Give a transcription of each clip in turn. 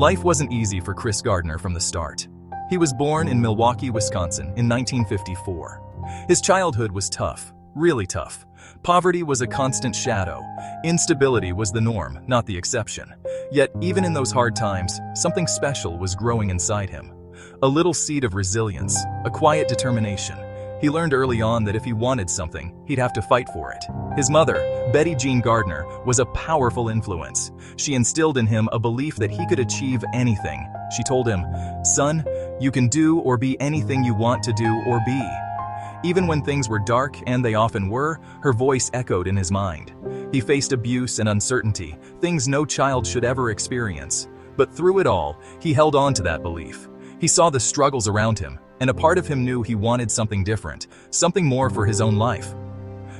Life wasn't easy for Chris Gardner from the start. He was born in Milwaukee, Wisconsin in 1954. His childhood was tough, really tough. Poverty was a constant shadow. Instability was the norm, not the exception. Yet, even in those hard times, something special was growing inside him. A little seed of resilience, a quiet determination. He learned early on that if he wanted something, he'd have to fight for it. His mother, Betty Jean Gardner, was a powerful influence. She instilled in him a belief that he could achieve anything. She told him, "Son, you can do or be anything you want to do or be." Even when things were dark, and they often were, her voice echoed in his mind. He faced abuse and uncertainty, things no child should ever experience. But through it all, he held on to that belief. He saw the struggles around him, and a part of him knew he wanted something different, something more for his own life.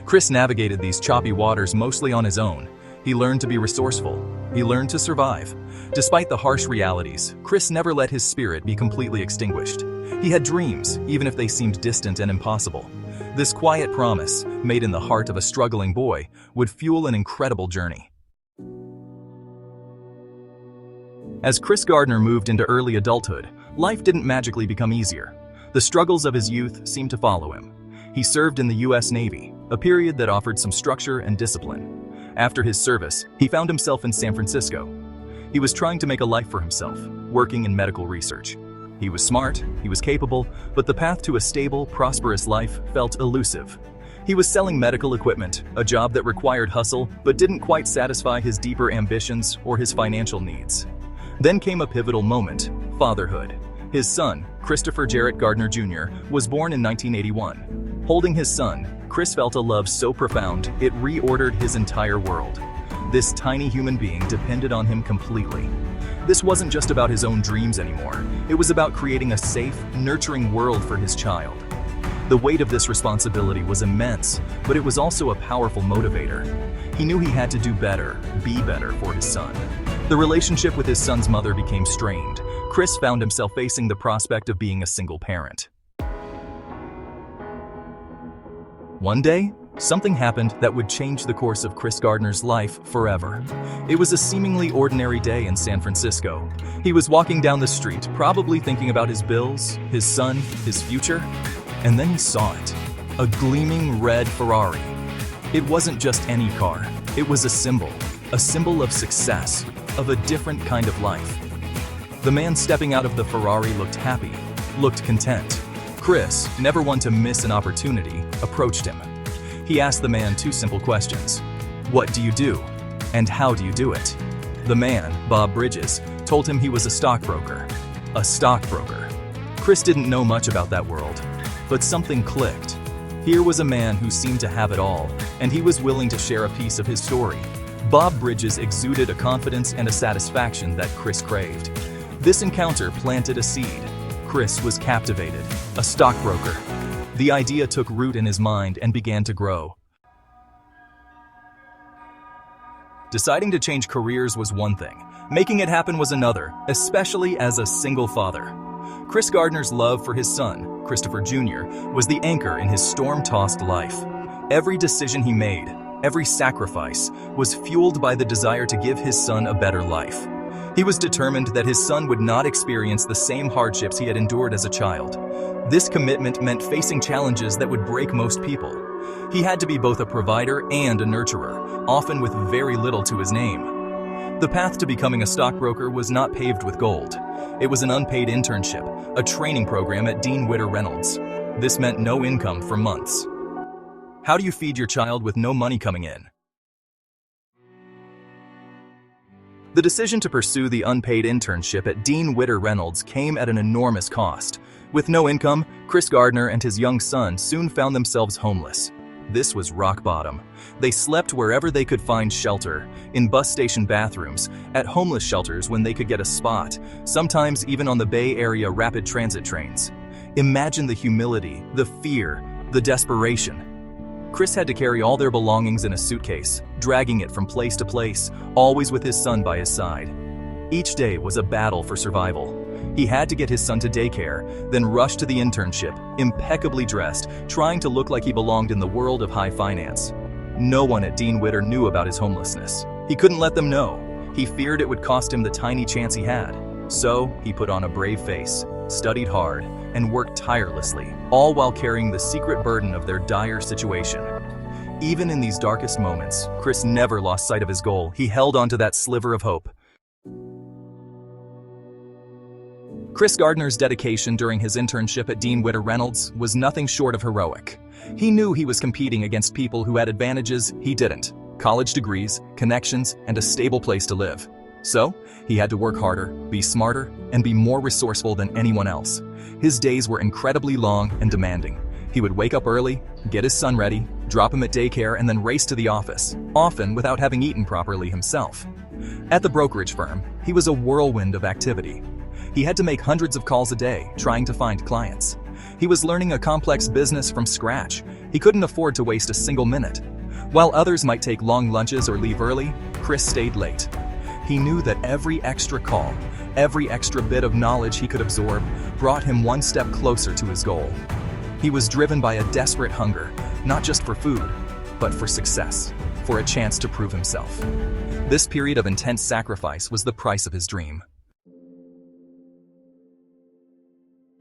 Chris navigated these choppy waters mostly on his own. He learned to be resourceful. He learned to survive. Despite the harsh realities, Chris never let his spirit be completely extinguished. He had dreams, even if they seemed distant and impossible. This quiet promise, made in the heart of a struggling boy, would fuel an incredible journey. As Chris Gardner moved into early adulthood, life didn't magically become easier. The struggles of his youth seemed to follow him. He served in the U.S. Navy, a period that offered some structure and discipline. After his service, he found himself in San Francisco. He was trying to make a life for himself, working in medical research. He was smart, he was capable, but the path to a stable, prosperous life felt elusive. He was selling medical equipment, a job that required hustle, but didn't quite satisfy his deeper ambitions or his financial needs. Then came a pivotal moment: fatherhood. His son, Christopher Jarrett Gardner Jr., was born in 1981. Holding his son, Chris felt a love so profound, it reordered his entire world. This tiny human being depended on him completely. This wasn't just about his own dreams anymore. It was about creating a safe, nurturing world for his child. The weight of this responsibility was immense, but it was also a powerful motivator. He knew he had to do better, be better for his son. The relationship with his son's mother became strained. Chris found himself facing the prospect of being a single parent. One day, something happened that would change the course of Chris Gardner's life forever. It was a seemingly ordinary day in San Francisco. He was walking down the street, probably thinking about his bills, his son, his future, and then he saw it. A gleaming red Ferrari. It wasn't just any car. It was a symbol of success, of a different kind of life. The man stepping out of the Ferrari looked happy, looked content. Chris, never one to miss an opportunity, approached him. He asked the man two simple questions. What do you do? And how do you do it? The man, Bob Bridges, told him he was a stockbroker. A stockbroker. Chris didn't know much about that world, but something clicked. Here was a man who seemed to have it all, and he was willing to share a piece of his story. Bob Bridges exuded a confidence and a satisfaction that Chris craved. This encounter planted a seed. Chris was captivated. A stockbroker. The idea took root in his mind and began to grow. Deciding to change careers was one thing. Making it happen was another, especially as a single father. Chris Gardner's love for his son, Christopher Jr., was the anchor in his storm-tossed life. Every decision he made, every sacrifice, was fueled by the desire to give his son a better life. He was determined that his son would not experience the same hardships he had endured as a child. This commitment meant facing challenges that would break most people. He had to be both a provider and a nurturer, often with very little to his name. The path to becoming a stockbroker was not paved with gold. It was an unpaid internship, a training program at Dean Witter Reynolds. This meant no income for months. How do you feed your child with no money coming in? The decision to pursue the unpaid internship at Dean Witter Reynolds came at an enormous cost. With no income, Chris Gardner and his young son soon found themselves homeless. This was rock bottom. They slept wherever they could find shelter, in bus station bathrooms, at homeless shelters when they could get a spot, sometimes even on the Bay Area rapid transit trains. Imagine the humility, the fear, the desperation. Chris had to carry all their belongings in a suitcase, dragging it from place to place, always with his son by his side. Each day was a battle for survival. He had to get his son to daycare, then rush to the internship, impeccably dressed, trying to look like he belonged in the world of high finance. No one at Dean Witter knew about his homelessness. He couldn't let them know. He feared it would cost him the tiny chance he had. So he put on a brave face, studied hard, and worked tirelessly, all while carrying the secret burden of their dire situation. Even in these darkest moments, Chris never lost sight of his goal. He held onto that sliver of hope. Chris Gardner's dedication during his internship at Dean Witter Reynolds was nothing short of heroic. He knew he was competing against people who had advantages he didn't: college degrees, connections, and a stable place to live. So, he had to work harder, be smarter, and be more resourceful than anyone else. His days were incredibly long and demanding. He would wake up early, get his son ready, drop him at daycare, and then race to the office, often without having eaten properly himself. At the brokerage firm, he was a whirlwind of activity. He had to make hundreds of calls a day, trying to find clients. He was learning a complex business from scratch. He couldn't afford to waste a single minute. While others might take long lunches or leave early, Chris stayed late. He knew that every extra call, every extra bit of knowledge he could absorb, brought him one step closer to his goal. He was driven by a desperate hunger, not just for food, but for success, for a chance to prove himself. This period of intense sacrifice was the price of his dream.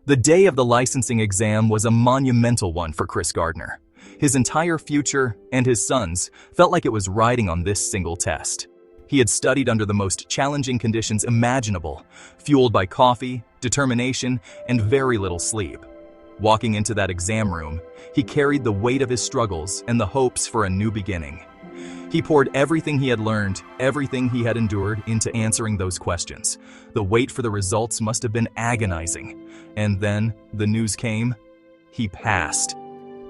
The day of the licensing exam was a monumental one for Chris Gardner. His entire future, and his son's, felt like it was riding on this single test. He had studied under the most challenging conditions imaginable, fueled by coffee, determination, and very little sleep. Walking into that exam room, he carried the weight of his struggles and the hopes for a new beginning. He poured everything he had learned, everything he had endured, into answering those questions. The wait for the results must have been agonizing. And then, the news came. He passed.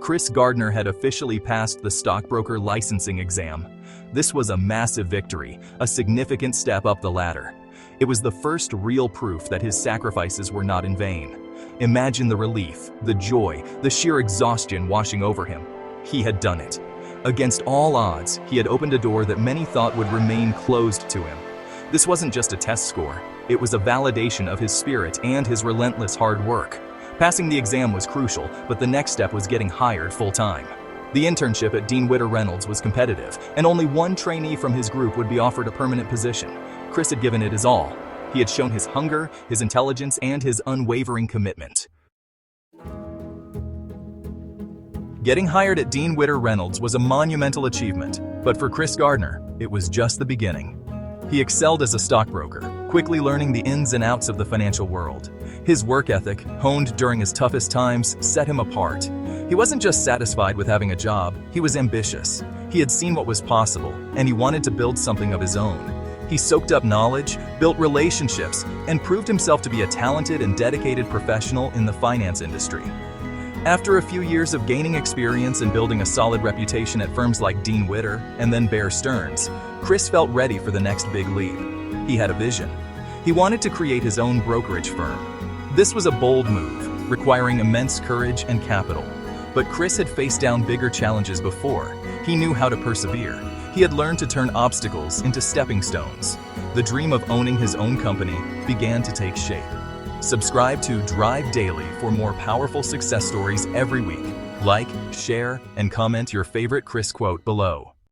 Chris Gardner had officially passed the stockbroker licensing exam. This was a massive victory, a significant step up the ladder. It was the first real proof that his sacrifices were not in vain. Imagine the relief, the joy, the sheer exhaustion washing over him. He had done it. Against all odds, he had opened a door that many thought would remain closed to him. This wasn't just a test score. It was a validation of his spirit and his relentless hard work. Passing the exam was crucial, but the next step was getting hired full-time. The internship at Dean Witter Reynolds was competitive, and only one trainee from his group would be offered a permanent position. Chris had given it his all. He had shown his hunger, his intelligence, and his unwavering commitment. Getting hired at Dean Witter Reynolds was a monumental achievement, but for Chris Gardner, it was just the beginning. He excelled as a stockbroker, quickly learning the ins and outs of the financial world. His work ethic, honed during his toughest times, set him apart. He wasn't just satisfied with having a job, he was ambitious. He had seen what was possible, and he wanted to build something of his own. He soaked up knowledge, built relationships, and proved himself to be a talented and dedicated professional in the finance industry. After a few years of gaining experience and building a solid reputation at firms like Dean Witter and then Bear Stearns, Chris felt ready for the next big leap. He had a vision. He wanted to create his own brokerage firm. This was a bold move, requiring immense courage and capital. But Chris had faced down bigger challenges before. He knew how to persevere. He had learned to turn obstacles into stepping stones. The dream of owning his own company began to take shape. Subscribe to Drive Daily for more powerful success stories every week. Like, share, and comment your favorite Chris quote below.